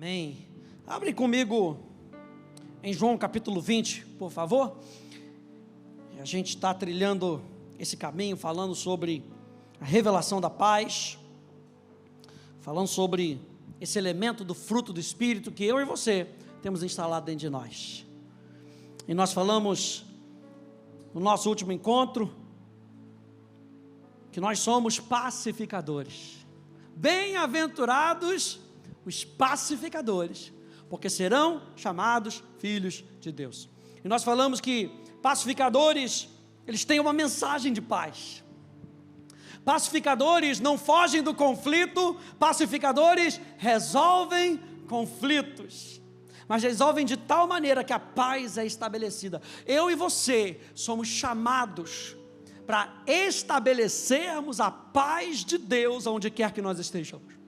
Amém. Abre comigo em João capítulo 20, por favor. A gente está trilhando esse caminho, falando sobre a revelação da paz, falando sobre esse elemento do fruto do Espírito que eu e você temos instalado dentro de nós. E nós falamos no nosso último encontro que nós somos pacificadores. Bem-aventurados os pacificadores, porque serão chamados filhos de Deus. E nós falamos que pacificadores, eles têm uma mensagem de paz. Pacificadores não fogem do conflito, pacificadores resolvem conflitos, mas resolvem de tal maneira que a paz é estabelecida. Eu e você somos chamados para estabelecermos a paz de Deus onde quer que nós estejamos.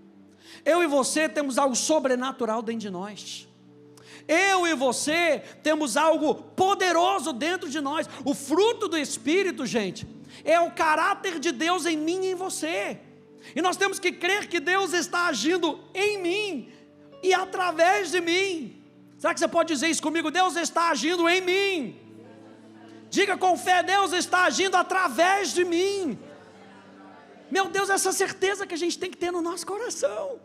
Eu e você temos algo sobrenatural dentro de nós. Eu e você temos algo poderoso dentro de nós. O fruto do Espírito, gente, é o caráter de Deus em mim e em você. E nós temos que crer que Deus está agindo em mim e através de mim. Será que você pode dizer isso comigo? Deus está agindo em mim. Diga com fé: Deus está agindo através de mim. Meu Deus, essa certeza que a gente tem que ter no nosso coração.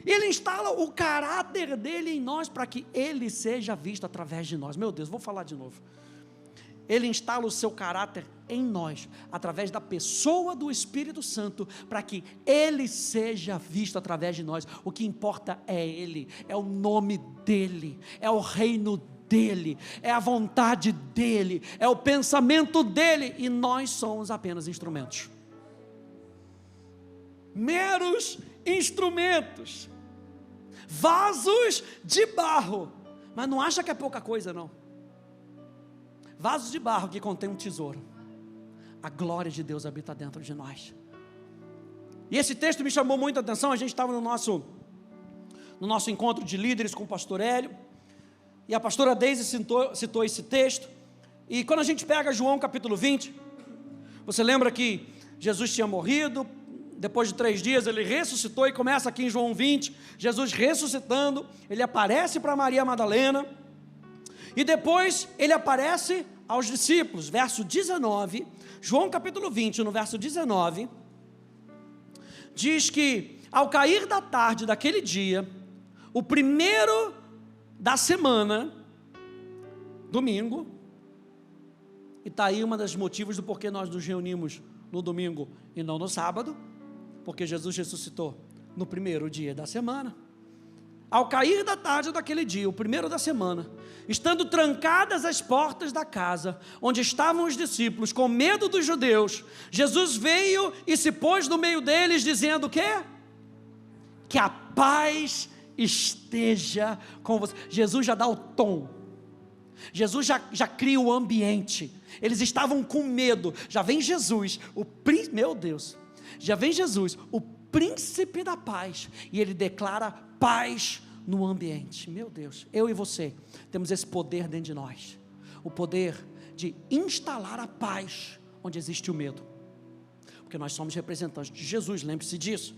Ele instala o caráter dele em nós para que ele seja visto através de nós. Meu Deus, vou falar de novo. Ele instala o seu caráter em nós, através da pessoa do Espírito Santo, para que ele seja visto através de nós. O que importa é ele, é o nome dele, é o reino dele, é a vontade dele, é o pensamento dele, e nós somos apenas instrumentos. Meros instrumentos, vasos de barro, mas não acha que é pouca coisa não, vasos de barro que contém um tesouro. A glória de Deus habita dentro de nós. E esse texto me chamou muita atenção. A gente estava no nosso encontro de líderes com o pastor Hélio, e a pastora Deise citou esse texto. E quando a gente pega João capítulo 20, você lembra que Jesus tinha morrido, depois de 3 dias ele ressuscitou, e começa aqui em João 20, Jesus ressuscitando, ele aparece para Maria Madalena, e depois ele aparece aos discípulos. Verso 19, João capítulo 20, no verso 19, diz que ao cair da tarde daquele dia, o primeiro da semana, domingo, e está aí um dos motivos do porquê nós nos reunimos no domingo e não no sábado, porque Jesus ressuscitou no primeiro dia da semana. Ao cair da tarde daquele dia, o primeiro da semana, estando trancadas as portas da casa, onde estavam os discípulos, com medo dos judeus, Jesus veio e se pôs no meio deles, dizendo o quê? Que a paz esteja com você. Jesus já dá o tom, Jesus já cria o ambiente. Eles estavam com medo, já vem Jesus, meu Deus, já vem Jesus, o príncipe da paz, e ele declara paz no ambiente. Meu Deus, eu e você temos esse poder dentro de nós, o poder de instalar a paz onde existe o medo, porque nós somos representantes de Jesus, lembre-se disso.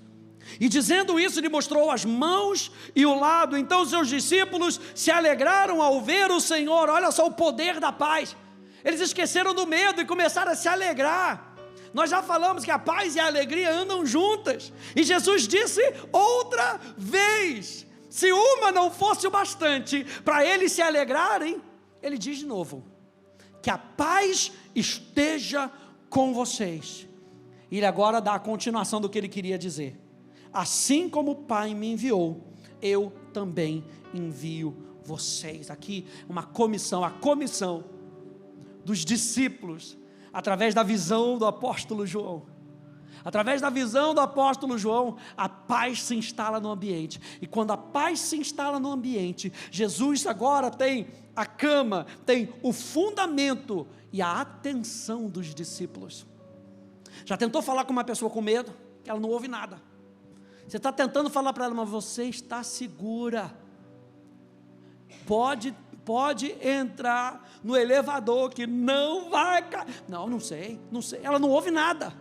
E dizendo isso, ele mostrou as mãos e o lado. Então os seus discípulos se alegraram ao ver o Senhor. Olha só o poder da paz. Eles esqueceram do medo e começaram a se alegrar. Nós já falamos que a paz e a alegria andam juntas, e Jesus disse outra vez, se uma não fosse o bastante para eles se alegrarem, ele diz de novo, que a paz esteja com vocês. E ele agora dá a continuação do que ele queria dizer: assim como o Pai me enviou, eu também envio vocês. Aqui uma comissão, a comissão dos discípulos, através da visão do apóstolo João. Através da visão do apóstolo João, a paz se instala no ambiente. E quando a paz se instala no ambiente, Jesus agora tem a cama, tem o fundamento e a atenção dos discípulos. Já tentou falar com uma pessoa com medo? Ela não ouve nada. Você está tentando falar para ela, mas você está segura. Pode entrar no elevador que não vai cair. Não sei, ela não ouve nada.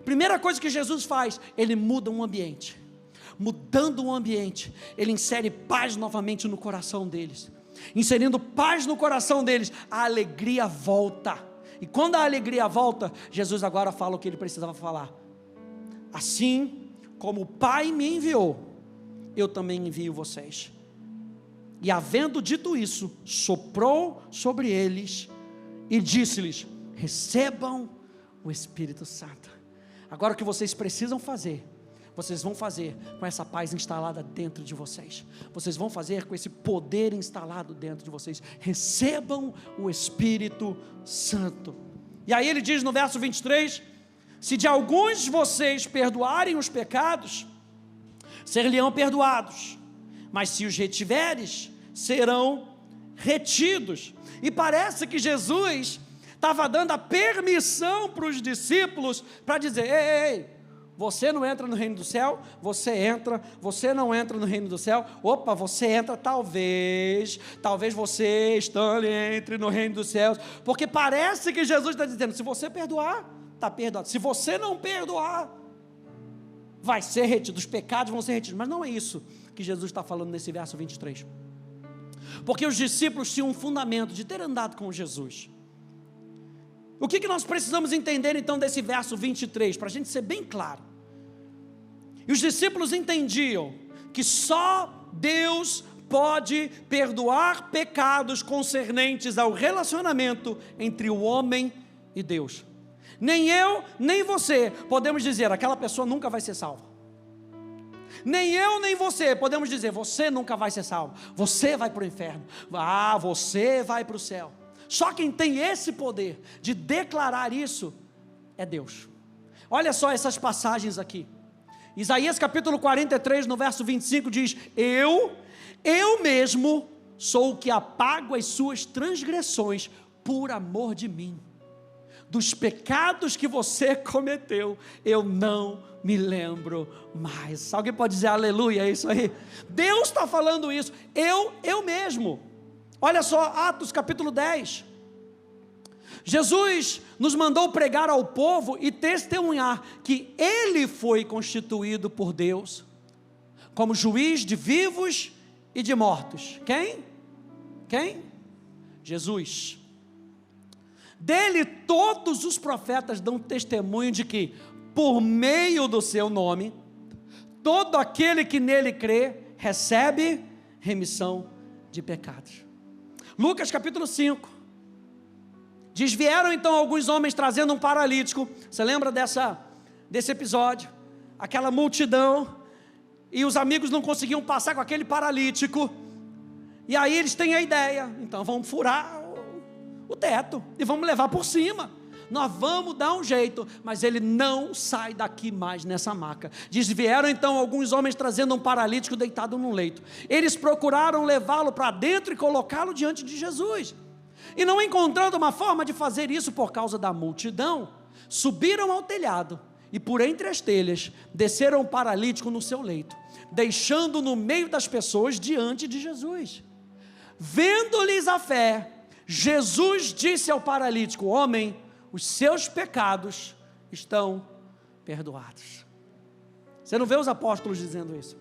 Primeira coisa que Jesus faz, ele muda um ambiente. mudando o ambiente, Ele insere paz novamente no coração deles. Inserindo paz no coração deles, a alegria volta. E quando a alegria volta, Jesus agora fala o que Ele precisava falar: assim como o Pai me enviou, eu também envio vocês. E havendo dito isso, soprou sobre eles e disse-lhes: recebam o Espírito Santo. Agora o que vocês precisam fazer, vocês vão fazer com essa paz instalada dentro de vocês. Vocês vão fazer com esse poder instalado dentro de vocês. Recebam o Espírito Santo. E aí ele diz no verso 23, se de alguns de vocês perdoarem os pecados, ser-lhe-ão perdoados, mas se os retiveres, serão retidos. E parece que Jesus estava dando a permissão para os discípulos, para dizer: ei, você não entra no reino do céu, você entra, você não entra no reino do céu, opa, você entra, talvez você estando entre no reino dos céus, porque parece que Jesus está dizendo: se você perdoar, está perdoado, se você não perdoar, vai ser retido, os pecados vão ser retidos. Mas não é isso que Jesus está falando nesse verso 23, porque os discípulos tinham um fundamento de ter andado com Jesus. O que nós precisamos entender então desse verso 23, para a gente ser bem claro? E os discípulos entendiam que só Deus pode perdoar pecados concernentes ao relacionamento entre o homem e Deus. Nem eu, nem você podemos dizer: aquela pessoa nunca vai ser salva. Nem eu, nem você podemos dizer: você nunca vai ser salvo, você vai para o inferno, você vai para o céu. Só quem tem esse poder de declarar isso é Deus. Olha só essas passagens aqui. Isaías capítulo 43, no verso 25 diz: eu mesmo sou o que apago as suas transgressões por amor de mim. Dos pecados que você cometeu, eu não me lembro mais. Alguém pode dizer aleluia? É isso aí. Deus está falando isso. Eu mesmo. Olha só, Atos capítulo 10. Jesus nos mandou pregar ao povo e testemunhar que Ele foi constituído por Deus como juiz de vivos e de mortos. Quem? Jesus. Dele todos os profetas dão testemunho de que, por meio do seu nome, todo aquele que nele crê, recebe remissão de pecados. Lucas capítulo 5, diz: vieram então alguns homens trazendo um paralítico. Você lembra desse episódio? Aquela multidão, e os amigos não conseguiam passar com aquele paralítico, e aí eles têm a ideia: então vamos furar o teto, e vamos levar por cima, nós vamos dar um jeito, mas ele não sai daqui mais nessa maca. Diz: vieram então alguns homens trazendo um paralítico deitado num leito. Eles procuraram levá-lo para dentro e colocá-lo diante de Jesus, e não encontrando uma forma de fazer isso por causa da multidão, subiram ao telhado, e por entre as telhas, desceram o paralítico no seu leito, deixando no meio das pessoas diante de Jesus. Vendo-lhes a fé, Jesus disse ao paralítico: homem, os seus pecados estão perdoados. Você não vê os apóstolos dizendo isso,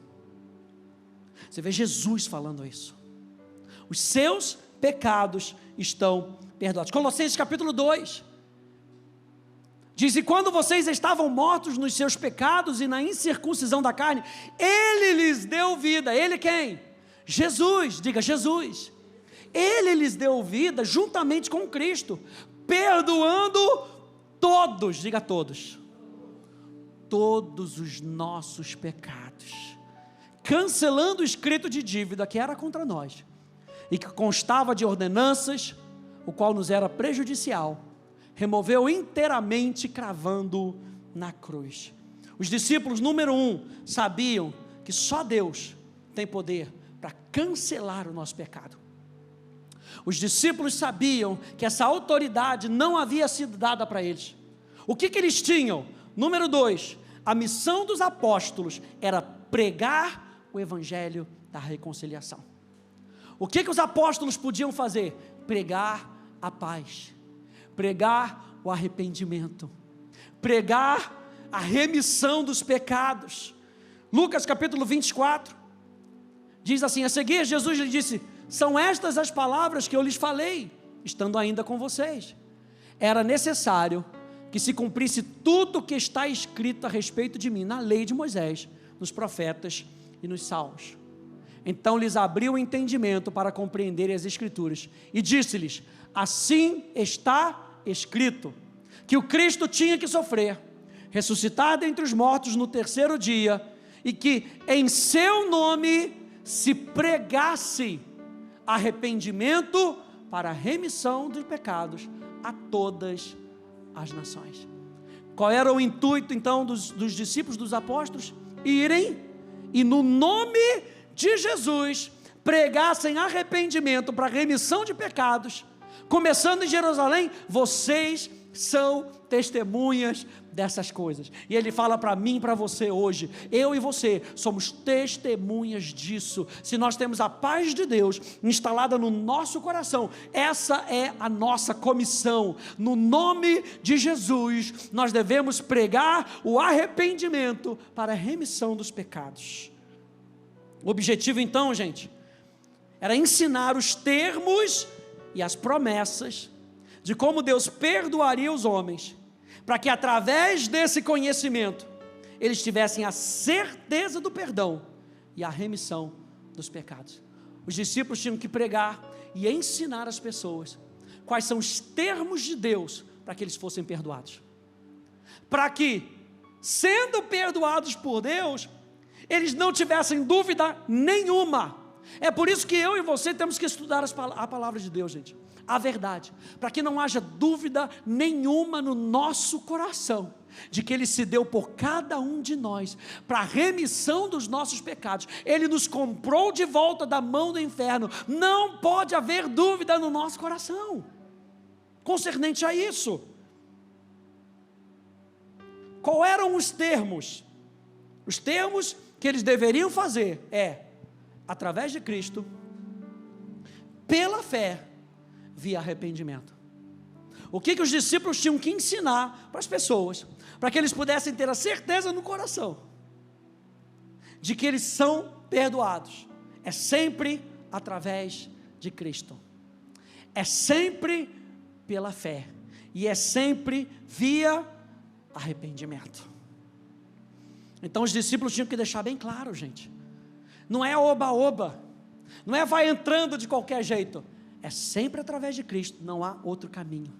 você vê Jesus falando isso. Os seus pecados estão perdoados. Colossenses capítulo 2 diz: e quando vocês estavam mortos nos seus pecados e na incircuncisão da carne, Ele lhes deu vida. Ele quem? Jesus. Diga: Jesus. Ele lhes deu vida juntamente com Cristo, perdoando todos, diga todos os nossos pecados, cancelando o escrito de dívida que era contra nós, e que constava de ordenanças, o qual nos era prejudicial, removeu inteiramente, cravando na cruz. Os discípulos, número 1, sabiam que só Deus tem poder para cancelar o nosso pecado. Os discípulos sabiam que essa autoridade não havia sido dada para eles. O que eles tinham? Número 2, a missão dos apóstolos era pregar o evangelho da reconciliação. O que os apóstolos podiam fazer? Pregar a paz, pregar o arrependimento, pregar a remissão dos pecados. Lucas capítulo 24, diz assim: a seguir Jesus lhe disse: são estas as palavras que eu lhes falei, estando ainda com vocês. Era necessário que se cumprisse tudo o que está escrito a respeito de mim, na lei de Moisés, nos profetas e nos salmos. Então lhes abriu o entendimento para compreenderem as Escrituras, e disse-lhes: assim está escrito, que o Cristo tinha que sofrer, ressuscitar dentre os mortos no terceiro dia, e que em seu nome se pregasse arrependimento para a remissão dos pecados a todas as nações. Qual era o intuito então dos discípulos, dos apóstolos? Irem e no nome de Jesus pregassem arrependimento para a remissão de pecados, começando em Jerusalém. Vocês são testemunhas dessas coisas. E ele fala para mim e para você hoje: eu e você somos testemunhas disso. Se nós temos a paz de Deus instalada no nosso coração, essa é a nossa comissão. No nome de Jesus, nós devemos pregar o arrependimento para a remissão dos pecados. O objetivo então, gente, era ensinar os termos e as promessas de como Deus perdoaria os homens, para que através desse conhecimento, eles tivessem a certeza do perdão e a remissão dos pecados. Os discípulos tinham que pregar e ensinar as pessoas quais são os termos de Deus para que eles fossem perdoados, para que, sendo perdoados por Deus, eles não tivessem dúvida nenhuma. É por isso que eu e você temos que estudar a palavra de Deus, gente, a verdade, para que não haja dúvida nenhuma no nosso coração, de que Ele se deu por cada um de nós, para a remissão dos nossos pecados. Ele nos comprou de volta da mão do inferno. Não pode haver dúvida no nosso coração concernente a isso. Qual eram os termos? Os termos que eles deveriam fazer através de Cristo, pela fé, via arrependimento. O que os discípulos tinham que ensinar para as pessoas, para que eles pudessem ter a certeza no coração de que eles são perdoados? É sempre através de Cristo, é sempre pela fé, e é sempre via arrependimento. Então os discípulos tinham que deixar bem claro, gente, não é oba-oba, não é vai entrando de qualquer jeito, é sempre através de Cristo, não há outro caminho.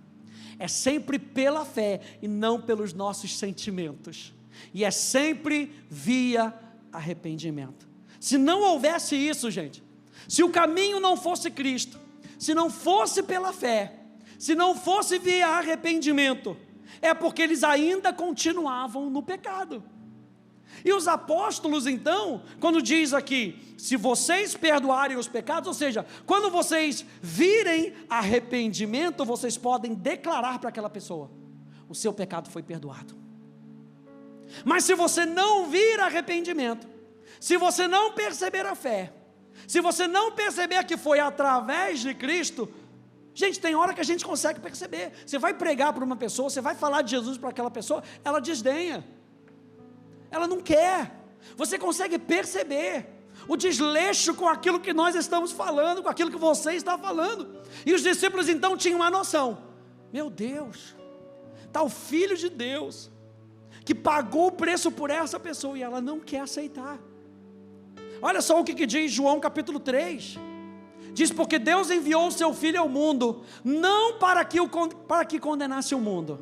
É sempre pela fé e não pelos nossos sentimentos. E é sempre via arrependimento. Se não houvesse isso, gente, se o caminho não fosse Cristo, se não fosse pela fé, se não fosse via arrependimento, é porque eles ainda continuavam no pecado. E os apóstolos então, quando diz aqui, se vocês perdoarem os pecados, ou seja, quando vocês virem arrependimento, vocês podem declarar para aquela pessoa: o seu pecado foi perdoado. Mas se você não vir arrependimento, se você não perceber a fé, se você não perceber que foi através de Cristo, gente, tem hora que a gente consegue perceber. Você vai pregar para uma pessoa, você vai falar de Jesus para aquela pessoa, ela desdenha, ela não quer. Você consegue perceber o desleixo com aquilo que nós estamos falando, com aquilo que você está falando. E os discípulos então tinham uma noção: meu Deus, está o Filho de Deus, que pagou o preço por essa pessoa, e ela não quer aceitar. Olha só o que diz João capítulo 3, diz: porque Deus enviou o seu Filho ao mundo, não para que condenasse o mundo,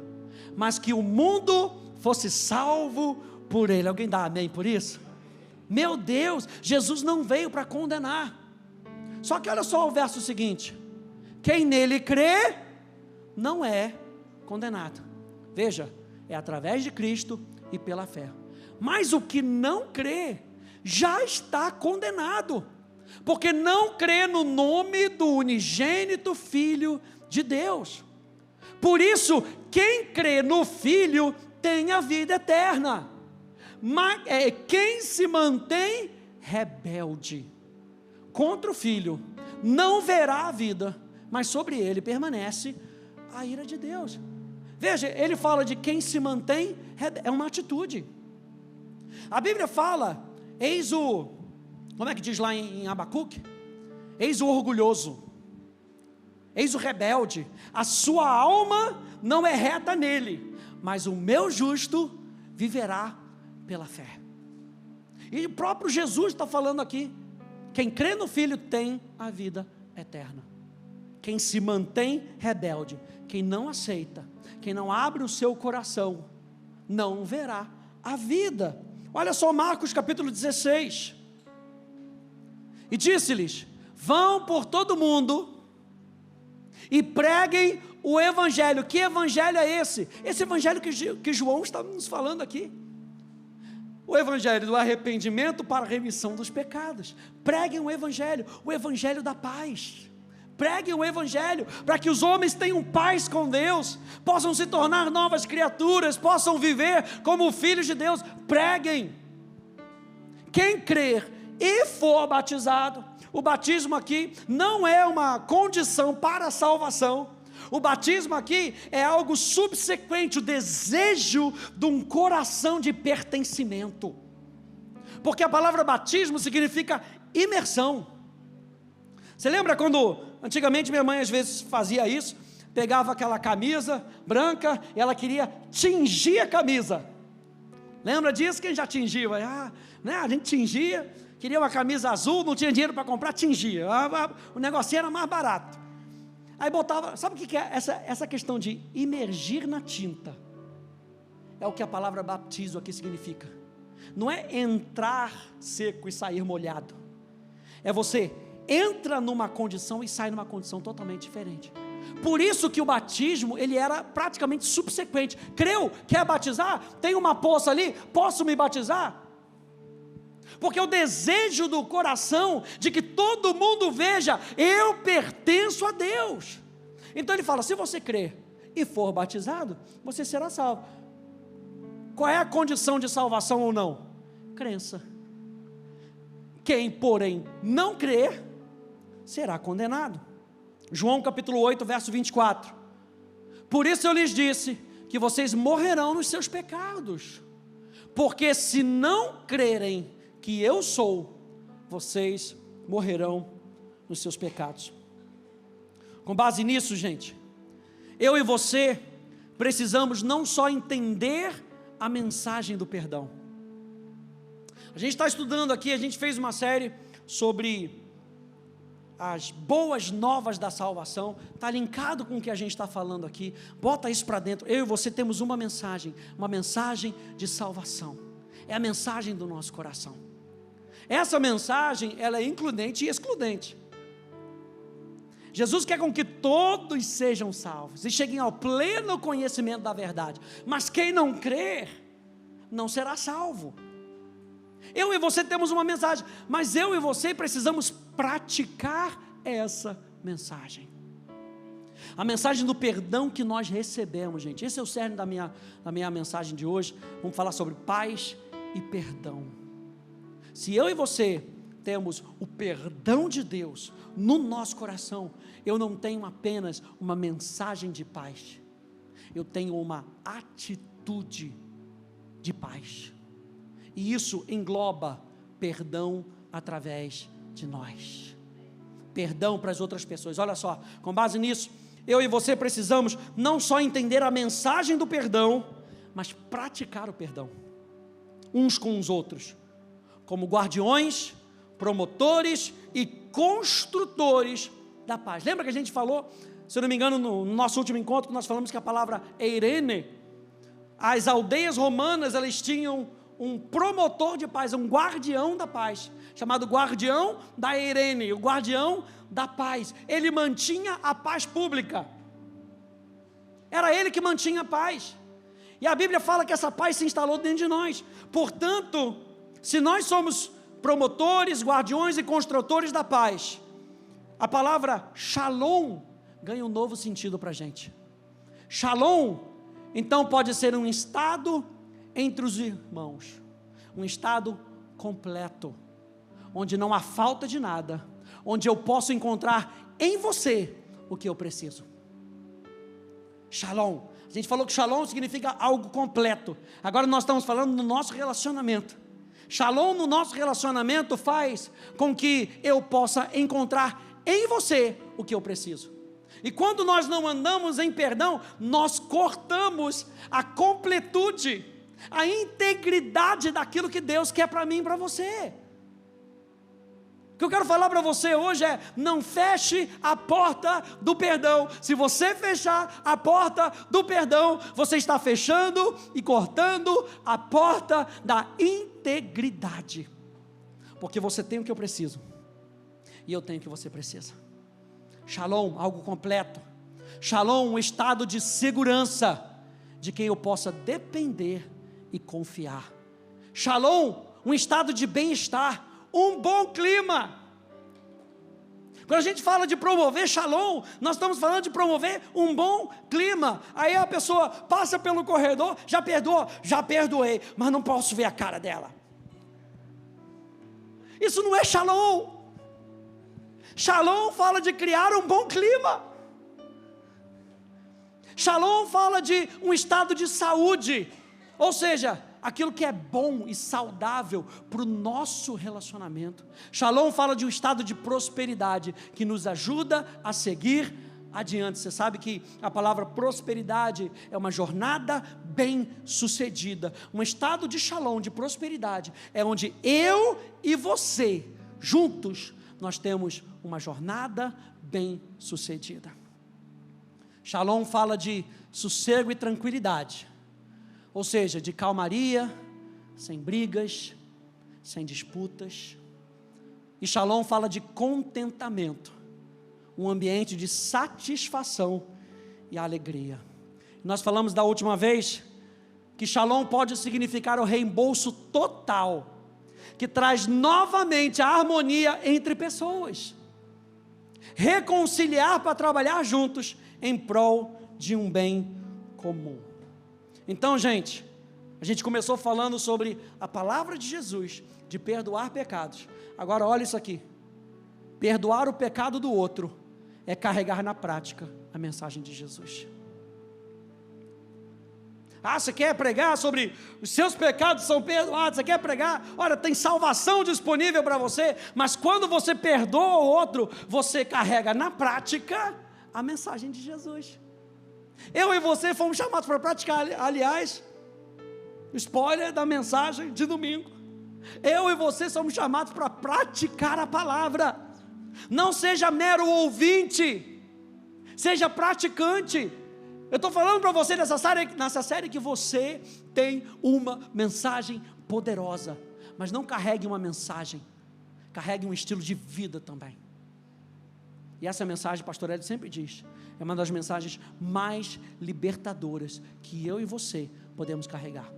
mas que o mundo fosse salvo por ele. Alguém dá amém por isso? Meu Deus, Jesus não veio para condenar. Só que olha só o verso seguinte: quem nele crê, não é condenado. Veja, é através de Cristo e pela fé. Mas o que não crê, já está condenado, porque não crê no nome do unigênito Filho de Deus. Por isso, quem crê no Filho tem a vida eterna. Mas quem se mantém rebelde contra o Filho não verá a vida, mas sobre ele permanece a ira de Deus. Veja, ele fala de quem se mantém, é uma atitude. A Bíblia fala como é que diz lá em Abacuque? Eis o orgulhoso, eis o rebelde, a sua alma não é reta nele, mas o meu justo viverá pela fé. E o próprio Jesus está falando aqui, quem crê no Filho tem a vida eterna. Quem se mantém rebelde, quem não aceita, quem não abre o seu coração, não verá a vida. Olha só Marcos capítulo 16, e disse-lhes, vão por todo mundo, e preguem o evangelho. Que evangelho é esse? Esse evangelho que João está nos falando aqui, o evangelho do arrependimento para a remissão dos pecados. Preguem o evangelho da paz. Preguem o evangelho para que os homens tenham paz com Deus, possam se tornar novas criaturas, possam viver como filhos de Deus. Preguem. Quem crer e for batizado, o batismo aqui não é uma condição para a salvação. O batismo aqui é algo subsequente, o desejo de um coração de pertencimento, porque a palavra batismo significa imersão. Você lembra quando, antigamente minha mãe às vezes fazia isso, pegava aquela camisa branca, e ela queria tingir a camisa, lembra disso? Quem já tingiu? A gente tingia, queria uma camisa azul, não tinha dinheiro para comprar, tingia, o negocinho era mais barato. Aí botava, sabe o que é essa questão de imergir na tinta? É o que a palavra batismo aqui significa. Não é entrar seco e sair molhado. É você entra numa condição e sai numa condição totalmente diferente. Por isso que o batismo, ele era praticamente subsequente. Creu, quer batizar? Tem uma poça ali, posso me batizar? Porque o desejo do coração de que todo mundo veja, eu pertenço a Deus. Então ele fala, se você crer e for batizado, você será salvo. Qual é a condição de salvação ou não? Crença. Quem, porém, não crer, será condenado. João capítulo 8, verso 24. Por isso eu lhes disse, que vocês morrerão nos seus pecados, porque se não crerem que eu sou, vocês morrerão nos seus pecados. Com base nisso, gente, eu e você precisamos não só entender a mensagem do perdão. A gente está estudando aqui, a gente fez uma série sobre as boas novas da salvação, está linkado com o que a gente está falando aqui, bota isso para dentro. Eu e você temos uma mensagem de salvação, é a mensagem do nosso coração. Essa mensagem, ela é includente e excludente. Jesus quer com que todos sejam salvos e cheguem ao pleno conhecimento da verdade, mas quem não crer, não será salvo. Eu e você temos uma mensagem, mas eu e você precisamos praticar essa mensagem. A mensagem do perdão que nós recebemos, gente. Esse é o cerne da minha mensagem de hoje. Vamos falar sobre paz e perdão. Se eu e você temos o perdão de Deus no nosso coração, eu não tenho apenas uma mensagem de paz, eu tenho uma atitude de paz. E isso engloba perdão através de nós. Perdão para as outras pessoas. Olha só, com base nisso, eu e você precisamos não só entender a mensagem do perdão, mas praticar o perdão, uns com os outros, como guardiões, promotores e construtores da paz. Lembra que a gente falou, se eu não me engano, no nosso último encontro, nós falamos que a palavra eirene, as aldeias romanas, elas tinham um promotor de paz, um guardião da paz, chamado guardião da eirene, o guardião da paz. Ele mantinha a paz pública, era ele que mantinha a paz, e a Bíblia fala que essa paz se instalou dentro de nós. Portanto, se nós somos promotores, guardiões e construtores da paz, a palavra shalom ganha um novo sentido para a gente. Shalom, então, pode ser um estado entre os irmãos, um estado completo, onde não há falta de nada, onde eu posso encontrar em você o que eu preciso. Shalom, a gente falou que shalom significa algo completo, agora nós estamos falando do nosso relacionamento. Shalom no nosso relacionamento faz com que eu possa encontrar em você o que eu preciso. E quando nós não andamos em perdão, nós cortamos a completude, a integridade daquilo que Deus quer para mim e para você. O que eu quero falar para você hoje é: não feche a porta do perdão. Se você fechar a porta do perdão, você está fechando e cortando a porta da integridade. Porque você tem o que eu preciso, e eu tenho o que você precisa. Shalom, algo completo. Shalom, um estado de segurança, de quem eu possa depender e confiar. Shalom, um estado de bem-estar, um bom clima. Quando a gente fala de promover shalom, nós estamos falando de promover um bom clima. Aí a pessoa passa pelo corredor: já perdoou? Já perdoei, mas não posso ver a cara dela. Isso não é shalom. Shalom fala de criar um bom clima. Shalom fala de um estado de saúde, ou seja, aquilo que é bom e saudável para o nosso relacionamento. Shalom fala de um estado de prosperidade que nos ajuda a seguir adiante. Você sabe que a palavra prosperidade é uma jornada bem sucedida. Um estado de shalom, de prosperidade, é onde eu e você juntos nós temos uma jornada bem sucedida. Shalom fala de sossego e tranquilidade, ou seja, de calmaria, sem brigas, sem disputas. E shalom fala de contentamento, um ambiente de satisfação e alegria. Nós falamos da última vez que shalom pode significar o reembolso total, que traz novamente a harmonia entre pessoas, reconciliar para trabalhar juntos em prol de um bem comum. Então, gente, a gente começou falando sobre a palavra de Jesus, de perdoar pecados. Agora olha isso aqui: perdoar o pecado do outro é carregar na prática a mensagem de Jesus. Ah, você quer pregar sobre os seus pecados são perdoados? Você quer pregar? Olha, tem salvação disponível para você. Mas quando você perdoa o outro, você carrega na prática a mensagem de Jesus. Eu e você fomos chamados para praticar, aliás, spoiler da mensagem de domingo. Eu e você somos chamados para praticar a palavra. Não seja mero ouvinte, seja praticante. Eu estou falando para você nessa série que você tem uma mensagem poderosa, mas não carregue uma mensagem, carregue um estilo de vida também. E essa mensagem, pastor Hélio sempre diz, é uma das mensagens mais libertadoras que eu e você podemos carregar.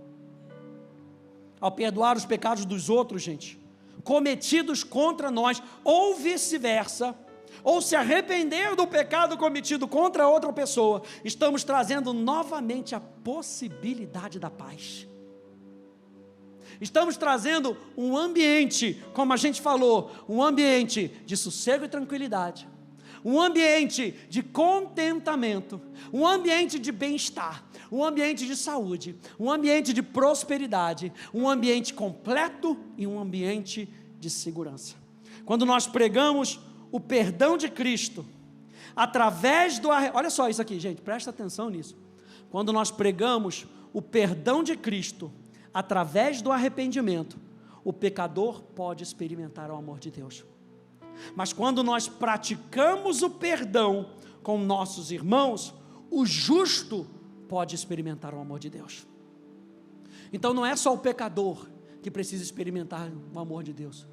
Ao perdoar os pecados dos outros, gente, cometidos contra nós, ou vice-versa, ou se arrepender do pecado cometido contra outra pessoa, estamos trazendo novamente a possibilidade da paz. Estamos trazendo um ambiente, como a gente falou, um ambiente de sossego e tranquilidade, um ambiente de contentamento, um ambiente de bem-estar, um ambiente de saúde, um ambiente de prosperidade, um ambiente completo e um ambiente de segurança. Quando nós pregamos o perdão de Cristo, através do... Olha só isso aqui, gente, presta atenção nisso. Quando nós pregamos o perdão de Cristo, através do arrependimento, o pecador pode experimentar o amor de Deus. Mas quando nós praticamos o perdão com nossos irmãos, o justo pode experimentar o amor de Deus. Então não é só o pecador que precisa experimentar o amor de Deus.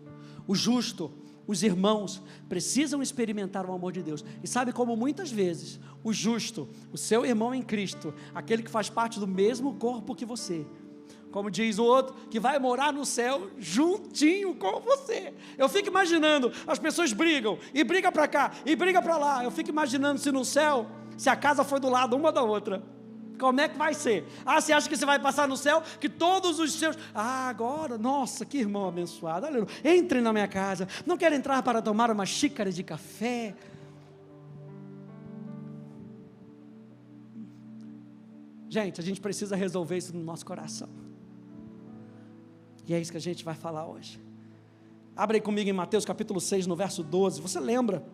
O justo, os irmãos, precisam experimentar o amor de Deus. E sabe como muitas vezes o justo, o seu irmão em Cristo, aquele que faz parte do mesmo corpo que você, como diz o outro, que vai morar no céu juntinho com você. Eu fico imaginando, as pessoas brigam, e briga para cá, e briga para lá. Eu fico imaginando se no céu, se a casa foi do lado uma da outra, como é que vai ser? Ah, você acha que você vai passar no céu, que todos os seus... Ah, agora, nossa, que irmão abençoado, aleluia. Entre na minha casa, não quero entrar para tomar uma xícara de café. Gente, a gente precisa resolver isso no nosso coração. E é isso que a gente vai falar hoje. Abre aí comigo em Mateus capítulo 6, no verso 12. Você lembra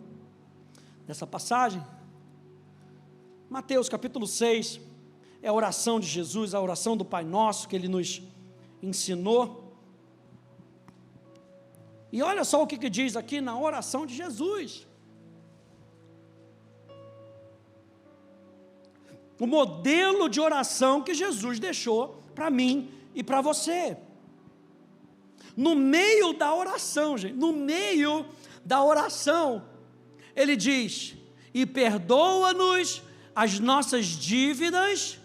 dessa passagem? Mateus capítulo 6 é a oração de Jesus, a oração do Pai Nosso que Ele nos ensinou. E olha só o que diz aqui na oração de Jesus. O modelo de oração que Jesus deixou para mim e para você. No meio da oração, gente, no meio da oração, Ele diz: e perdoa-nos as nossas dívidas,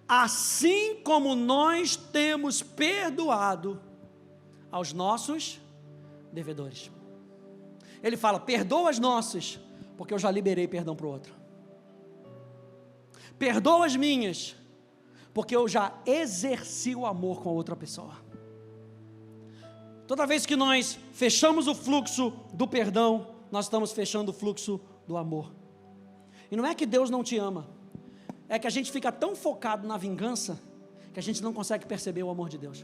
assim como nós temos perdoado aos nossos devedores. Ele fala: perdoa as nossas, porque eu já liberei perdão para o outro. Perdoa as minhas, porque eu já exerci o amor com a outra pessoa. Toda vez que nós fechamos o fluxo do perdão, nós estamos fechando o fluxo do amor. E não é que Deus não te ama, é que a gente fica tão focado na vingança, que a gente não consegue perceber o amor de Deus.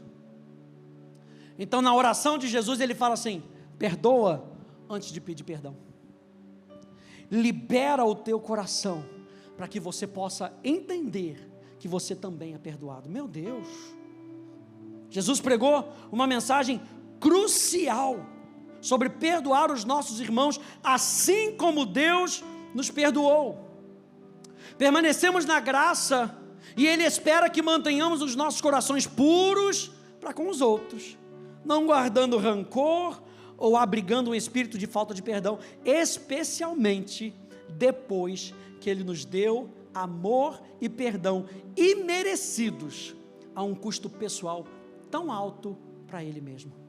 Então na oração de Jesus ele fala assim: perdoa antes de pedir perdão. Libera o teu coração, para que você possa entender que você também é perdoado. Meu Deus! Jesus pregou uma mensagem crucial sobre perdoar os nossos irmãos, assim como Deus nos perdoou. Permanecemos na graça, e Ele espera que mantenhamos os nossos corações puros para com os outros, não guardando rancor ou abrigando um espírito de falta de perdão, especialmente depois que Ele nos deu amor e perdão imerecidos a um custo pessoal tão alto para Ele mesmo.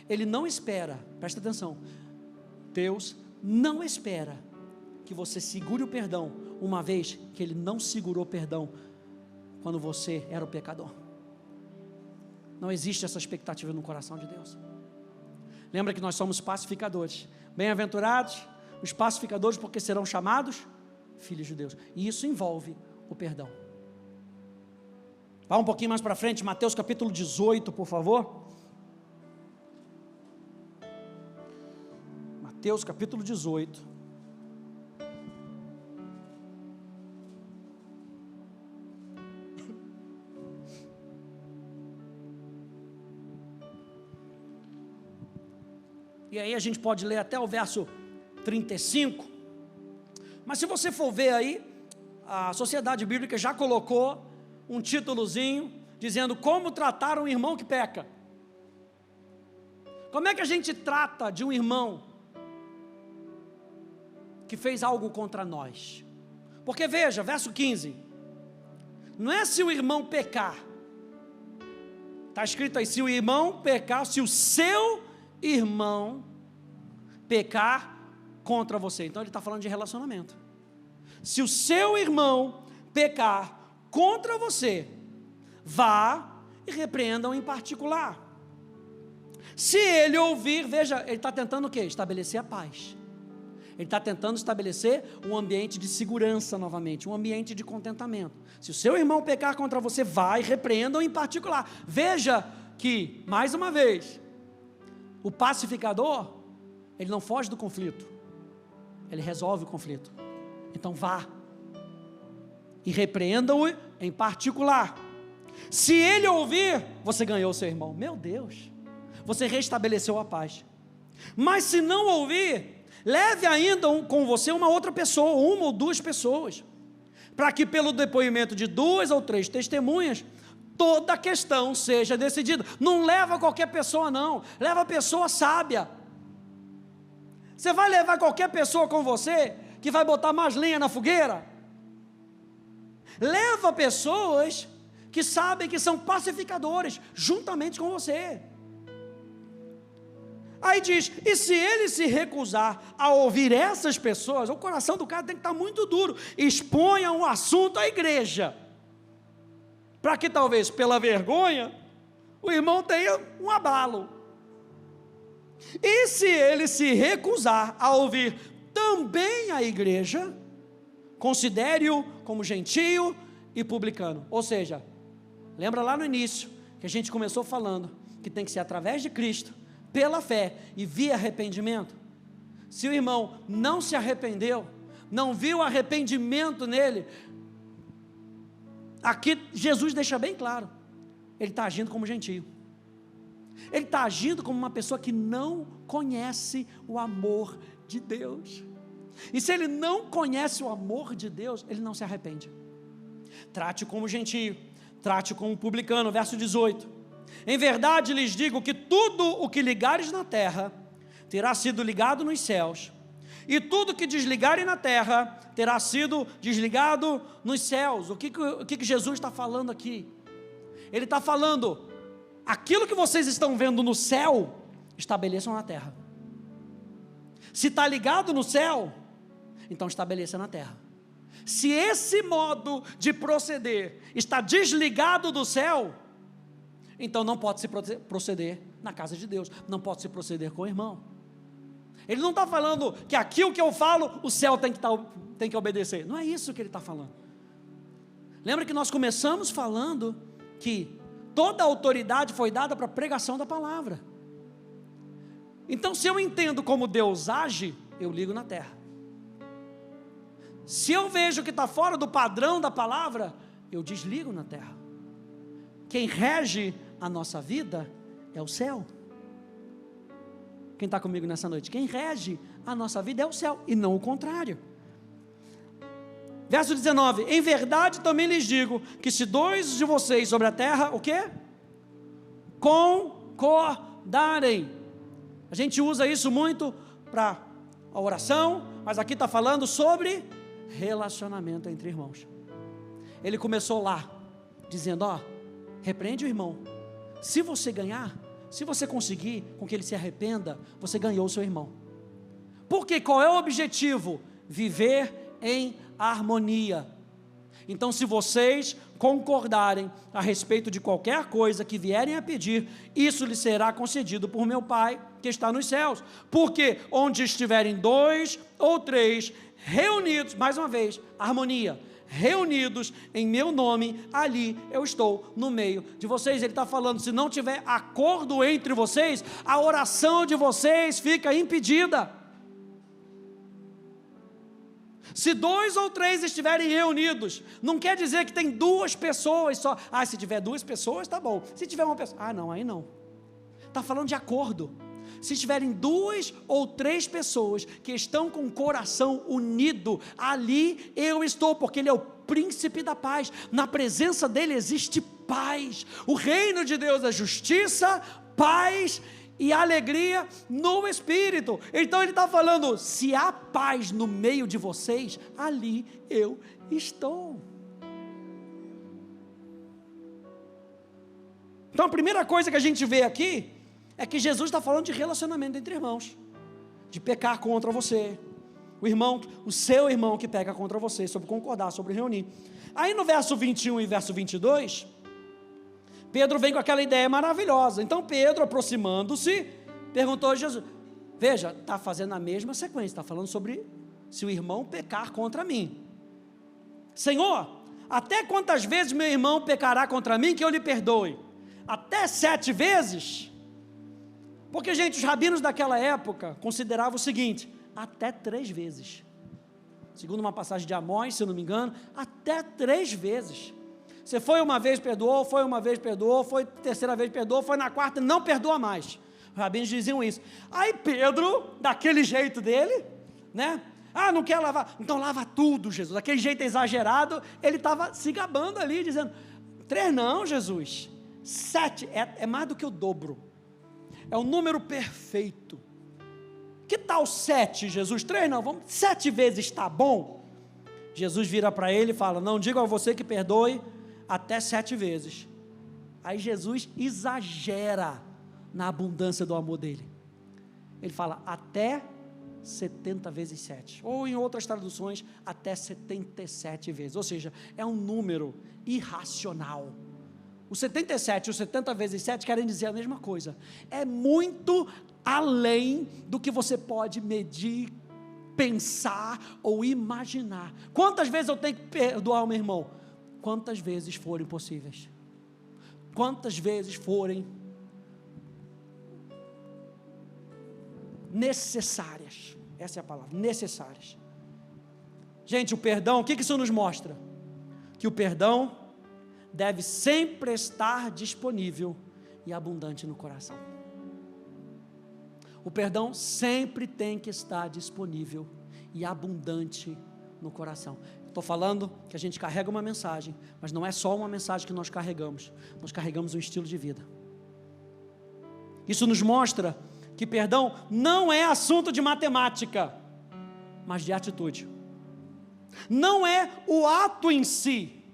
Ele não espera, presta atenção, Deus não espera que você segure o perdão, uma vez que Ele não segurou o perdão quando você era o pecador. Não existe essa expectativa no coração de Deus. Lembra que nós somos pacificadores. Bem-aventurados os pacificadores, porque serão chamados filhos de Deus. E isso envolve o perdão. Vá um pouquinho mais para frente, Mateus capítulo 18, por favor. Mateus capítulo 18. E aí a gente pode ler até o verso 35. Mas se você for ver aí, a Sociedade Bíblica já colocou um títulozinho dizendo como tratar um irmão que peca. Como é que a gente trata de um irmão que fez algo contra nós? Porque veja, verso 15, não é se o irmão pecar, está escrito aí, se o irmão pecar, se o seu irmão pecar contra você. Então ele está falando de relacionamento. Se o seu irmão pecar contra você, vá e repreenda-o em particular. Se ele ouvir, veja, ele está tentando o quê? Estabelecer a paz. Ele está tentando estabelecer um ambiente de segurança novamente, um ambiente de contentamento. Se o seu irmão pecar contra você, vá e repreenda-o em particular. Veja que, mais uma vez, o pacificador, ele não foge do conflito, ele resolve o conflito. Então vá e repreenda-o em particular. Se ele ouvir, você ganhou o seu irmão. Meu Deus, você restabeleceu a paz. Mas se não ouvir, leve ainda com você uma outra pessoa, uma ou duas pessoas, para que pelo depoimento de 2 ou 3 testemunhas, toda a questão seja decidida. Não leva qualquer pessoa não, leva a pessoa sábia. Você vai levar qualquer pessoa com você, que vai botar mais lenha na fogueira? Leva pessoas que sabem que são pacificadores, juntamente com você. Aí diz, e se ele se recusar a ouvir essas pessoas, o coração do cara tem que estar muito duro, exponha um assunto à igreja, para que talvez pela vergonha, o irmão tenha um abalo. E se ele se recusar a ouvir também a igreja, considere-o como gentio e publicano. Ou seja, lembra lá no início, que a gente começou falando, que tem que ser através de Cristo, pela fé e via arrependimento. Se o irmão não se arrependeu, não viu arrependimento nele, aqui Jesus deixa bem claro, ele está agindo como gentio, ele está agindo como uma pessoa que não conhece o amor de Deus, e se ele não conhece o amor de Deus, ele não se arrepende. Trate como gentio, trate como publicano, verso 18, em verdade lhes digo que tudo o que ligares na terra, terá sido ligado nos céus, e tudo que desligarem na terra, terá sido desligado nos céus. O que Jesus está falando aqui? Ele está falando, aquilo que vocês estão vendo no céu, estabeleçam na terra. Se está ligado no céu, então estabeleça na terra. Se esse modo de proceder está desligado do céu, então não pode se proceder na casa de Deus, não pode se proceder com o irmão. Ele não está falando que aquilo que eu falo, o céu tem que obedecer. Não é isso que ele está falando. Lembra que nós começamos falando que toda a autoridade foi dada para a pregação da palavra. Então, se eu entendo como Deus age, eu ligo na terra. Se eu vejo que está fora do padrão da palavra, eu desligo na terra. Quem rege a nossa vida é o céu. Quem está comigo nessa noite? Quem rege a nossa vida é o céu, e não o contrário. Verso 19, em verdade também lhes digo, que se dois de vocês sobre a terra, o quê? Concordarem. A gente usa isso muito para a oração, mas aqui está falando sobre relacionamento entre irmãos. Ele começou lá, dizendo, repreende o irmão. Se você ganhar, se você conseguir com que ele se arrependa, você ganhou o seu irmão. Porque qual é o objetivo? Viver em harmonia. Então, se vocês concordarem a respeito de qualquer coisa que vierem a pedir, isso lhe será concedido por meu Pai que está nos céus. Porque onde estiverem 2 ou 3 reunidos, mais uma vez, harmonia, reunidos em meu nome, ali eu estou no meio de vocês. Ele está falando, se não tiver acordo entre vocês, a oração de vocês fica impedida. Se 2 ou 3 estiverem reunidos, não quer dizer que tem 2 pessoas só. Se tiver 2 pessoas, tá bom. Se tiver uma pessoa, não, aí não. Está falando de acordo. Se tiverem 2 ou 3 pessoas que estão com o coração unido, ali eu estou, porque Ele é o príncipe da paz. Na presença dEle existe paz. O reino de Deus é justiça, paz e alegria no Espírito. Então Ele está falando, se há paz no meio de vocês, ali eu estou. Então a primeira coisa que a gente vê aqui, é que Jesus está falando de relacionamento entre irmãos, de pecar contra você, o seu irmão que peca contra você, sobre concordar, sobre reunir. Aí no verso 21 e verso 22, Pedro vem com aquela ideia maravilhosa. Então Pedro, aproximando-se, perguntou a Jesus, veja, está fazendo a mesma sequência, está falando sobre se o irmão pecar contra mim. Senhor, até quantas vezes meu irmão pecará contra mim que eu lhe perdoe? Até 7 vezes? Porque, gente, os rabinos daquela época consideravam o seguinte, até 3 vezes. Segundo uma passagem de Amós, se eu não me engano, até 3 vezes. Você foi uma vez, perdoou, foi uma vez, perdoou, foi terceira vez, perdoou, foi na quarta, não perdoa mais. Os rabinos diziam isso. Aí Pedro, daquele jeito dele, né? Não quer lavar, então lava tudo, Jesus. Daquele jeito exagerado, ele estava se gabando ali, dizendo, 3 não, Jesus, 7 é mais do que o dobro. É o número perfeito. Que tal 7, Jesus? 3 não, 7 vezes está bom? Jesus vira para ele e fala, não digo a você que perdoe até 7 vezes. Aí Jesus exagera na abundância do amor dele. Ele fala, até 70 vezes 7. Ou em outras traduções, até 77 vezes. Ou seja, é um número irracional. O 77 e o 70 vezes 7 querem dizer a mesma coisa. É muito além do que você pode medir, pensar ou imaginar. Quantas vezes eu tenho que perdoar o meu irmão? Quantas vezes forem possíveis. Quantas vezes forem necessárias. Essa é a palavra, necessárias. Gente, o perdão, o que isso nos mostra? Que o perdão deve sempre estar disponível e abundante no coração. O perdão sempre tem que estar disponível e abundante no coração. Estou falando que a gente carrega uma mensagem, mas não é só uma mensagem que nós carregamos um estilo de vida. Isso nos mostra que perdão não é assunto de matemática, mas de atitude. Não é o ato em si,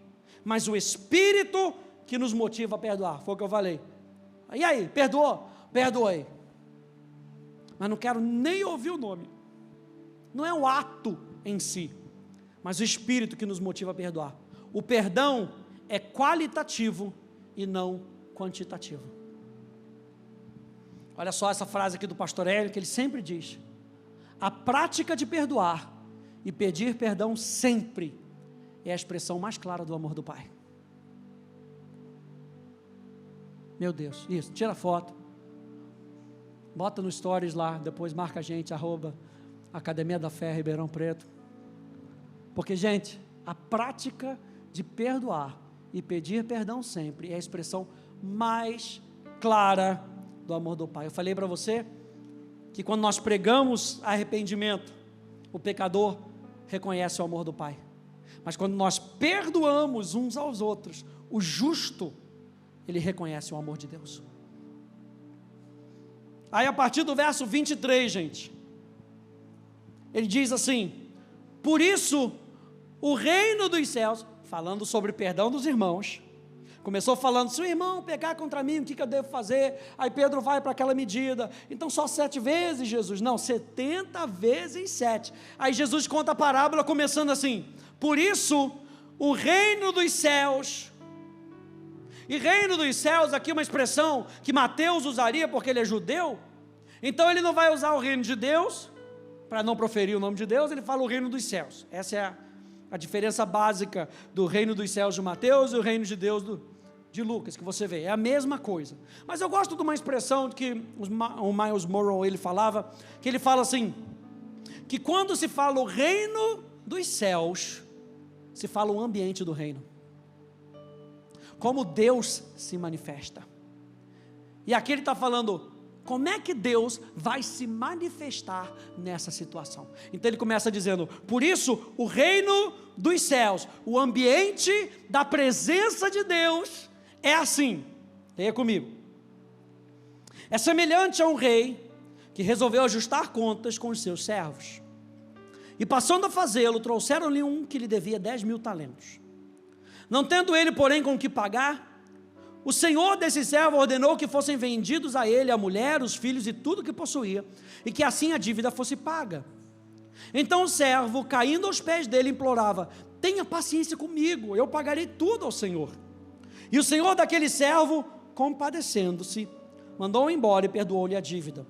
mas o espírito que nos motiva a perdoar. Foi o que eu falei. E aí, perdoou? Perdoei. Mas não quero nem ouvir o nome. Não é o ato em si, mas o espírito que nos motiva a perdoar. O perdão é qualitativo e não quantitativo. Olha só essa frase aqui do pastor Hélio, que ele sempre diz: a prática de perdoar e pedir perdão sempre é a expressão mais clara do amor do Pai. Meu Deus, isso, tira a foto, bota no stories lá, depois marca a gente, @Academia da Fé Ribeirão Preto, porque gente, a prática de perdoar e pedir perdão sempre é a expressão mais clara do amor do Pai. Eu falei para você que quando nós pregamos arrependimento, o pecador reconhece o amor do Pai, mas quando nós perdoamos uns aos outros, o justo, ele reconhece o amor de Deus. Aí a partir do verso 23, gente, ele diz assim: por isso o reino dos céus, falando sobre perdão dos irmãos, começou falando: se o irmão pecar contra mim, o que eu devo fazer? Aí Pedro vai para aquela medida, então só 7 vezes, Jesus? Não, 70 vezes 7. Aí Jesus conta a parábola começando assim: por isso o reino dos céus. E reino dos céus, aqui uma expressão que Mateus usaria porque ele é judeu, então ele não vai usar o reino de Deus, para não proferir o nome de Deus, ele fala o reino dos céus. Essa é a diferença básica do reino dos céus de Mateus e o reino de Deus de Lucas, que você vê, é a mesma coisa. Mas eu gosto de uma expressão que o Miles Monroe ele falava, que ele fala assim, que quando se fala o reino dos céus, se fala o ambiente do reino, como Deus se manifesta. E aqui ele está falando, como é que Deus vai se manifestar nessa situação? Então ele começa dizendo, por isso o reino dos céus, o ambiente da presença de Deus é assim, leia comigo, é semelhante a um rei que resolveu ajustar contas com os seus servos, e passando a fazê-lo, trouxeram-lhe um que lhe devia 10.000 talentos, não tendo ele porém com o que pagar, o senhor desse servo ordenou que fossem vendidos a ele a mulher, os filhos e tudo que possuía, e que assim a dívida fosse paga. Então o servo, caindo aos pés dele, implorava, tenha paciência comigo, eu pagarei tudo ao senhor. E o senhor daquele servo, compadecendo-se, mandou-o embora e perdoou-lhe a dívida.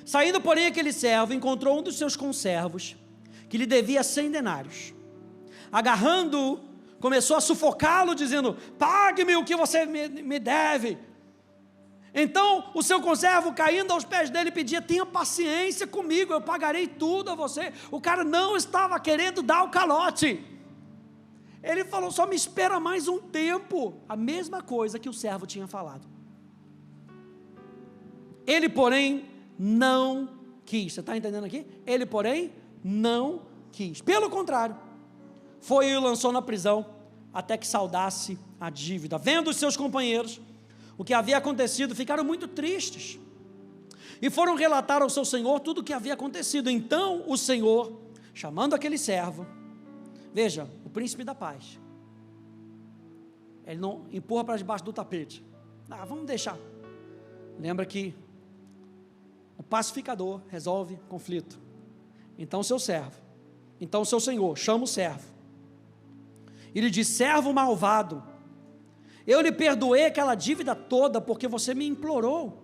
Saindo porém aquele servo, encontrou um dos seus conservos, que lhe devia 100 denários, agarrando-o, começou a sufocá-lo, dizendo, pague-me o que você me deve. Então o seu conservo, caindo aos pés dele, pedia, tenha paciência comigo, eu pagarei tudo a você. O cara não estava querendo dar o calote, ele falou, só me espera mais um tempo, a mesma coisa que o servo tinha falado. Ele porém não quis, você está entendendo aqui? Ele porém não quis, pelo contrário, foi e o lançou na prisão, até que saldasse a dívida. Vendo os seus companheiros o que havia acontecido, ficaram muito tristes, e foram relatar ao seu senhor tudo o que havia acontecido. Então o senhor, chamando aquele servo, veja, o príncipe da paz, ele não empurra para debaixo do tapete, vamos deixar, lembra que o pacificador resolve conflito. Então o seu senhor chama o servo, e lhe diz, servo malvado, eu lhe perdoei aquela dívida toda, porque você me implorou.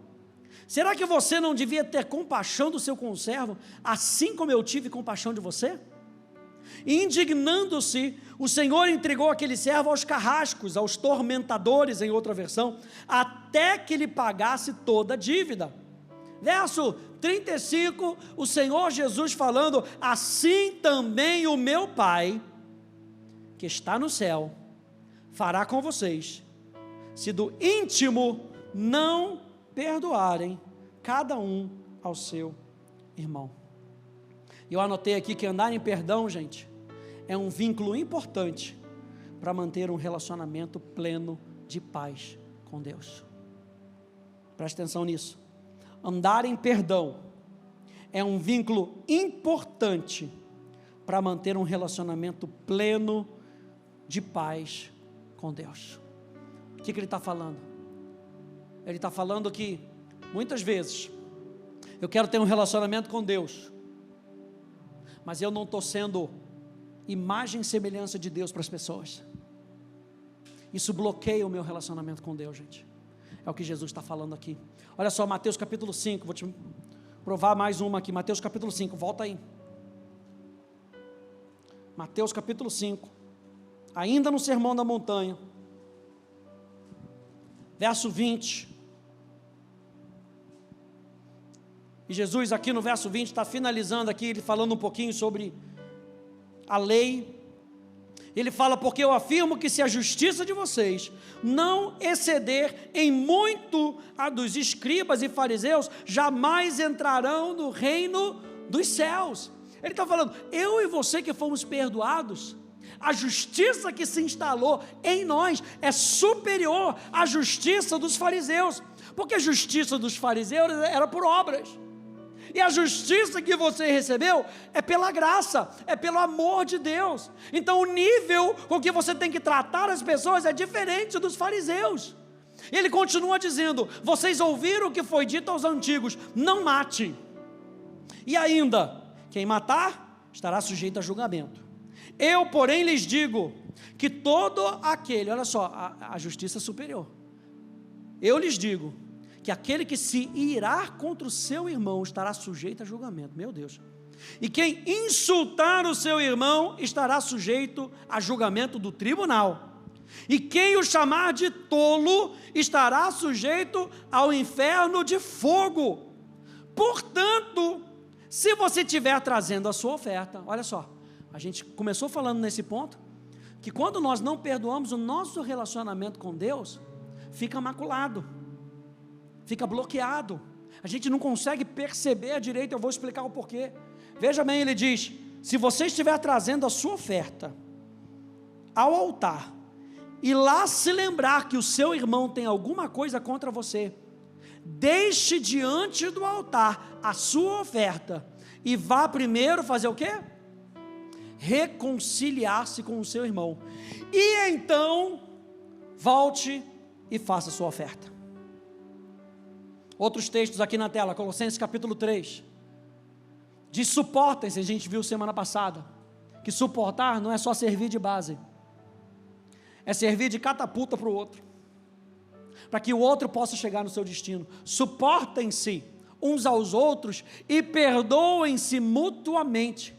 Será que você não devia ter compaixão do seu conservo, assim como eu tive compaixão de você? E indignando-se, o Senhor entregou aquele servo aos carrascos, aos tormentadores, em outra versão, até que lhe pagasse toda a dívida. Verso 35, o Senhor Jesus falando: assim também o meu Pai, que está no céu, fará com vocês, se do íntimo não perdoarem cada um ao seu irmão. Eu anotei aqui que andar em perdão, gente, é um vínculo importante para manter um relacionamento pleno de paz com Deus. Preste atenção nisso. Andar em perdão é um vínculo importante para manter um relacionamento pleno de paz com Deus. O que ele está falando? Ele está falando que muitas vezes eu quero ter um relacionamento com Deus, mas eu não estou sendo imagem e semelhança de Deus para as pessoas. Isso bloqueia o meu relacionamento com Deus, gente. É o que Jesus está falando aqui. Olha só, Mateus capítulo 5, vou te provar mais uma aqui. Mateus capítulo 5, volta aí. Mateus capítulo 5, ainda no Sermão da Montanha, verso 20. E Jesus aqui no verso 20 está finalizando aqui, ele falando um pouquinho sobre a lei. Ele fala: porque eu afirmo que se a justiça de vocês não exceder em muito a dos escribas e fariseus, jamais entrarão no reino dos céus. Ele está falando, eu e você que fomos perdoados, a justiça que se instalou em nós é superior à justiça dos fariseus, porque a justiça dos fariseus era por obras, e a justiça que você recebeu é pela graça, é pelo amor de Deus. Então o nível com que você tem que tratar as pessoas é diferente dos fariseus. Ele continua dizendo: vocês ouviram o que foi dito aos antigos, não mate, e ainda, quem matar estará sujeito a julgamento. Eu, porém, lhes digo que todo aquele, olha só, a justiça superior, eu lhes digo que aquele que se irar contra o seu irmão estará sujeito a julgamento. Meu Deus. E quem insultar o seu irmão estará sujeito a julgamento do tribunal. E quem o chamar de tolo estará sujeito ao inferno de fogo. Portanto, se você estiver trazendo a sua oferta, olha só, a gente começou falando nesse ponto, que quando nós não perdoamos, o nosso relacionamento com Deus fica maculado, fica bloqueado, a gente não consegue perceber a direito. Eu vou explicar o porquê. Veja bem, ele diz: se você estiver trazendo a sua oferta ao altar, e lá se lembrar que o seu irmão tem alguma coisa contra você, deixe diante do altar a sua oferta, e vá primeiro fazer o quê? Reconciliar-se com o seu irmão, e então volte e faça a sua oferta. Outros textos aqui na tela, Colossenses capítulo 3, diz: suportem-se. A gente viu semana passada que suportar não é só servir de base, é servir de catapulta para o outro, para que o outro possa chegar no seu destino. Suportem-se uns aos outros e perdoem-se mutuamente,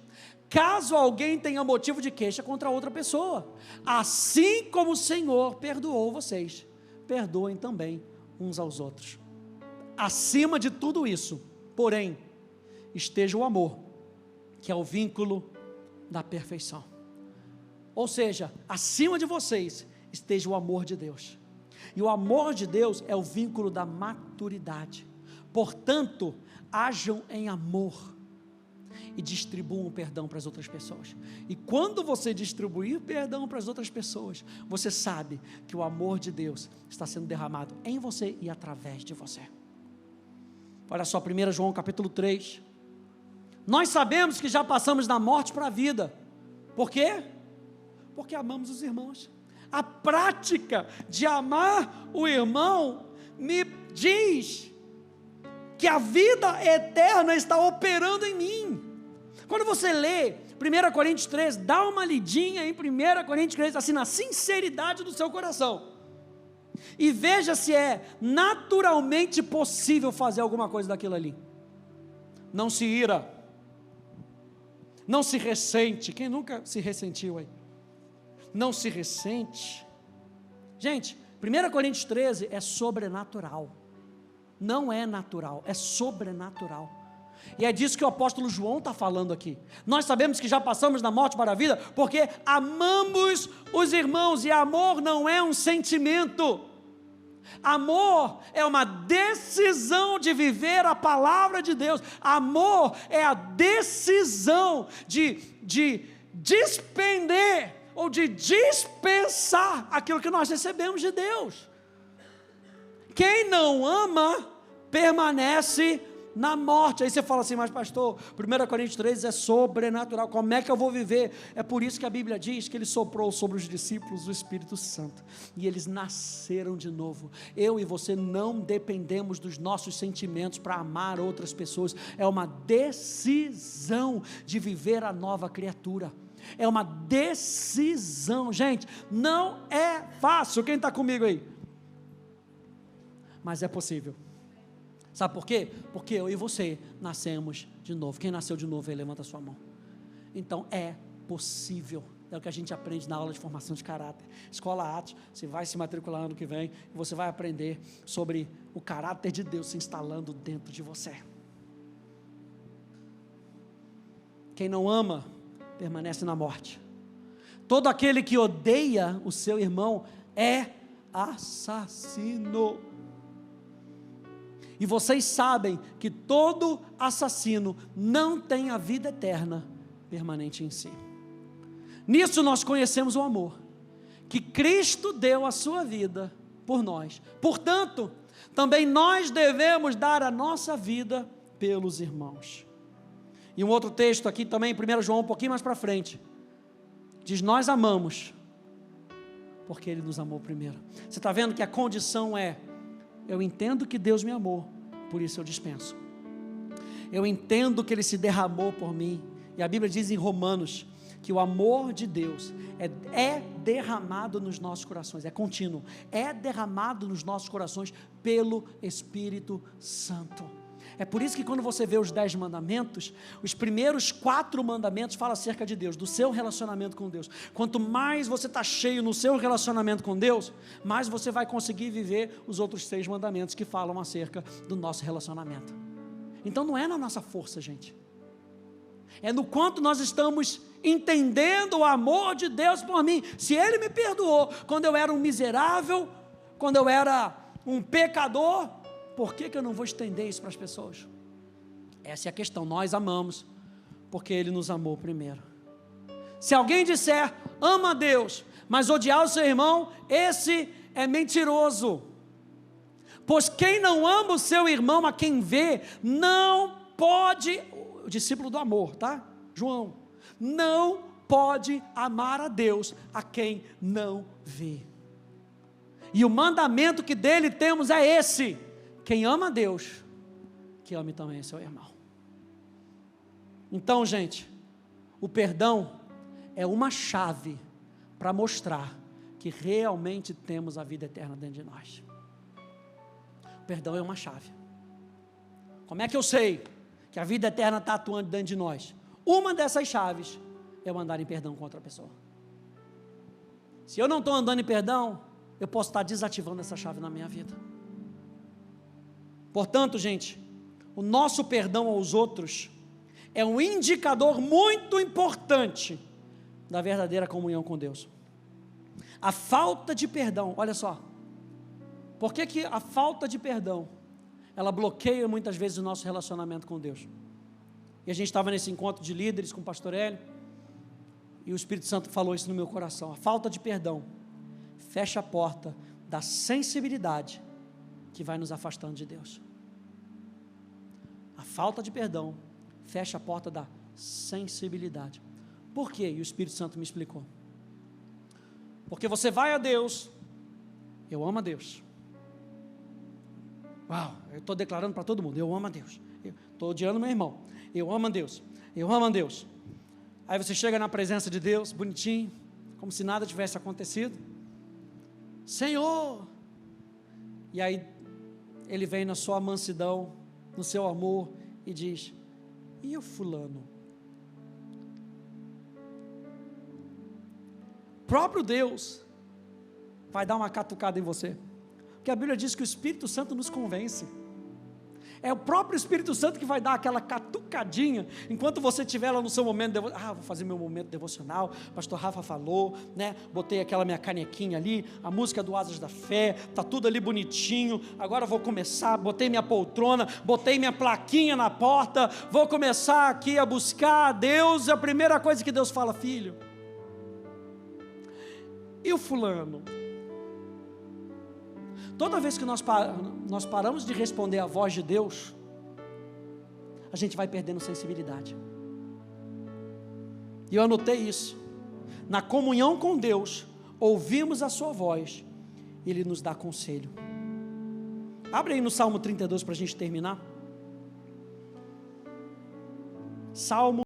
caso alguém tenha motivo de queixa contra outra pessoa. Assim como o Senhor perdoou vocês, perdoem também uns aos outros. Acima de tudo isso, porém, esteja o amor, que é o vínculo da perfeição. Ou seja, acima de vocês esteja o amor de Deus. E o amor de Deus é o vínculo da maturidade. Portanto, hajam em amor e distribuam perdão para as outras pessoas. E quando você distribuir perdão para as outras pessoas, você sabe que o amor de Deus está sendo derramado em você e através de você. Olha só, 1 João capítulo 3. Nós sabemos que já passamos da morte para a vida. Por quê? Porque amamos os irmãos. A prática de amar o irmão me diz que a vida eterna está operando em mim. Quando você lê 1 Coríntios 13, dá uma lidinha em 1 Coríntios 13, assim, na sinceridade do seu coração, e veja se é naturalmente possível fazer alguma coisa daquilo ali. Não se ira, não se ressente. Quem nunca se ressentiu aí? Não se ressente. Gente, 1 Coríntios 13 é sobrenatural, não é natural, é sobrenatural. E é disso que o apóstolo João está falando aqui. Nós sabemos que já passamos da morte para a vida, porque amamos os irmãos, e amor não é um sentimento. Amor é uma decisão de viver a palavra de Deus. Amor é a decisão de despender ou de dispensar aquilo que nós recebemos de Deus. Quem não ama permanece na morte. Aí você fala assim, mas pastor, 1 Coríntios 3 é sobrenatural, como é que eu vou viver? É por isso que a Bíblia diz que ele soprou sobre os discípulos o Espírito Santo, e eles nasceram de novo. Eu e você não dependemos dos nossos sentimentos para amar outras pessoas, é uma decisão de viver a nova criatura, é uma decisão, gente, não é fácil, quem está comigo aí? Mas é possível. Sabe por quê? Porque eu e você nascemos de novo. Quem nasceu de novo aí, levanta a sua mão. Então é possível. É o que a gente aprende na aula de formação de caráter. Escola Atos, você vai se matricular ano que vem, e você vai aprender sobre o caráter de Deus se instalando dentro de você. Quem não ama, permanece na morte. Todo aquele que odeia o seu irmão é assassino. E vocês sabem que todo assassino não tem a vida eterna permanente em si. Nisso nós conhecemos o amor, que Cristo deu a sua vida por nós. Portanto, também nós devemos dar a nossa vida pelos irmãos. E um outro texto aqui também, 1 João, um pouquinho mais para frente, diz: nós amamos, porque Ele nos amou primeiro. Você está vendo que a condição é: eu entendo que Deus me amou, por isso eu dispenso. Eu entendo que Ele se derramou por mim. E a Bíblia diz em Romanos que o amor de Deus é derramado nos nossos corações, é contínuo, é derramado nos nossos corações pelo Espírito Santo. É por isso que quando você vê os 10 mandamentos, os primeiros 4 mandamentos falam acerca de Deus, do seu relacionamento com Deus. Quanto mais você está cheio no seu relacionamento com Deus, mais você vai conseguir viver os outros 6 mandamentos que falam acerca do nosso relacionamento. Então não é na nossa força, gente. É no quanto nós estamos entendendo o amor de Deus por mim. Se Ele me perdoou quando eu era um miserável, quando eu era um pecador, por que eu não vou estender isso para as pessoas? Essa é a questão. Nós amamos porque Ele nos amou primeiro. Se alguém disser ama a Deus, mas odiar o seu irmão, esse é mentiroso. Pois quem não ama o seu irmão a quem vê, não pode, o discípulo do amor, tá? João, não pode amar a Deus a quem não vê. E o mandamento que dele temos é esse: quem ama a Deus, que ame também seu irmão. Então, gente, o perdão é uma chave para mostrar que realmente temos a vida eterna dentro de nós. O perdão é uma chave. Como é que eu sei que a vida eterna está atuando dentro de nós? Uma dessas chaves é eu andar em perdão com outra pessoa. Se eu não estou andando em perdão, eu posso estar desativando essa chave na minha vida. Portanto, gente, o nosso perdão aos outros é um indicador muito importante da verdadeira comunhão com Deus. A falta de perdão, olha só, por que a falta de perdão, ela bloqueia muitas vezes o nosso relacionamento com Deus? E a gente estava nesse encontro de líderes com o pastor Hélio, e o Espírito Santo falou isso no meu coração. A falta de perdão fecha a porta da sensibilidade que vai nos afastando de Deus. A falta de perdão fecha a porta da sensibilidade. Por quê? E o Espírito Santo me explicou. Porque você vai a Deus, eu amo a Deus. Uau, eu estou declarando para todo mundo, eu amo a Deus. Estou odiando meu irmão, eu amo a Deus, eu amo a Deus. Aí você chega na presença de Deus, bonitinho, como se nada tivesse acontecido. Senhor! E aí Ele vem na sua mansidão, no seu amor, e diz: e o fulano? Próprio Deus vai dar uma catucada em você, porque a Bíblia diz que o Espírito Santo nos convence. É o próprio Espírito Santo que vai dar aquela catucadinha, enquanto você estiver lá no seu momento devocional. Vou fazer meu momento devocional, pastor Rafa falou, né? Botei aquela minha canequinha ali, a música do Asas da Fé, tá tudo ali bonitinho, agora vou começar, botei minha poltrona, botei minha plaquinha na porta, vou começar aqui a buscar a Deus. A primeira coisa que Deus fala: filho, e o fulano? Toda vez que nós paramos de responder a voz de Deus, a gente vai perdendo sensibilidade. E eu anotei isso. Na comunhão com Deus, ouvimos a sua voz, Ele nos dá conselho. Abre aí no Salmo 32 para a gente terminar. Salmo